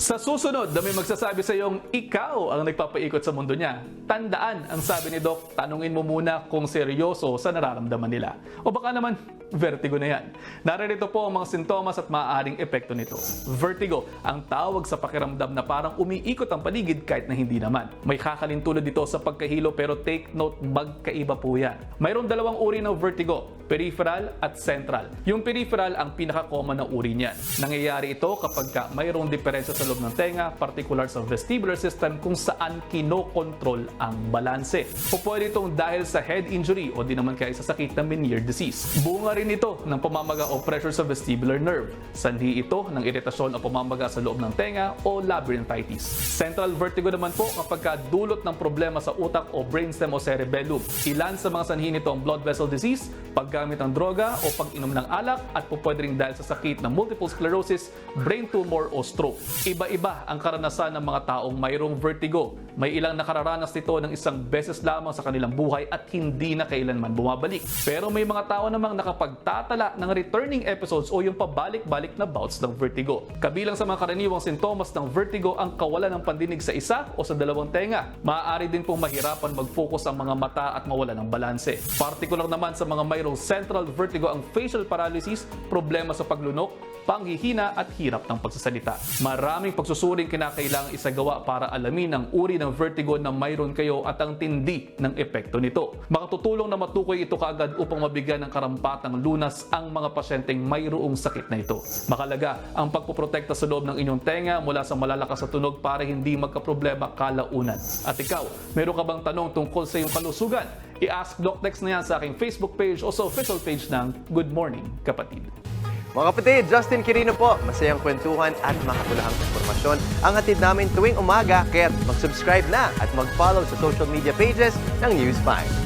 Sa susunod na may magsasabi sa iyong ikaw ang nagpapaikot sa mundo niya, tandaan ang sabi ni Doc, tanungin mo muna kung seryoso sa nararamdaman nila. O baka naman, vertigo na yan. Naririto po ang mga sintomas at maaaring epekto nito. Vertigo, ang tawag sa pakiramdam na parang umiikot ang paligid kahit na hindi naman. May kakalintulad dito sa pagkahilo pero take note, magkaiba po yan. Mayroon dalawang uri ng vertigo, peripheral at central. Yung peripheral ang pinaka-common na uri niyan. Nangyayari ito kapag mayroong diferensya sa loob ng tenga, particular sa vestibular system kung saan kinokontrol ang balanse. O pwede itong dahil sa head injury o di naman kaya sa sakit na Meniere disease. Bunga rin ito ng pamamaga o pressure sa vestibular nerve. Sanhi ito ng iritasyon o pamamaga sa loob ng tenga o labyrinthitis. Central vertigo naman po kapag dulot ng problema sa utak o brainstem o cerebellum. Ilan sa mga sanhi nito ang blood vessel disease, paggamit ng droga o pag-inom ng alak at pwede rin dahil sa sakit ng multiple sclerosis, brain tumor o stroke. Iba-iba ang karanasan ng mga taong mayroong vertigo. May ilang nakararanas nito ng isang beses lamang sa kanilang buhay at hindi na kailanman bumabalik. Pero may mga tao namang nakapagtatala ng returning episodes o yung pabalik-balik na bouts ng vertigo. Kabilang sa mga karaniwang sintomas ng vertigo ang kawalan ng pandinig sa isa o sa dalawang tenga. Maaari din pong mahirapan mag-focus ang mga mata at mawala ng balanse. Partikular naman sa mga mayroong central vertigo ang facial paralysis, problema sa paglunok, panghihina at hirap ng pagsasalita. Maraming pagsusuring kinakailangang isagawa para alamin ang uri ng vertigo na mayroon kayo at ang tindi ng epekto nito. Makatutulong na matukoy ito kaagad upang mabigyan ng karampatang lunas ang mga pasyenteng mayroong sakit na ito. Makalaga ang pagpoprotekta sa loob ng inyong tenga mula sa malalakas na tunog para hindi magkaproblema kalaunan. At ikaw, meron ka bang tanong tungkol sa iyong kalusugan? I-ask Doc Tex na yan sa aking Facebook page o sa official page ng Good Morning Kapatid. Mga kapatid, Justin Quirino po. Masayang kwentuhan at makapulahang informasyon ang hatid namin tuwing umaga. Kaya mag-subscribe na at mag-follow sa social media pages ng News 5.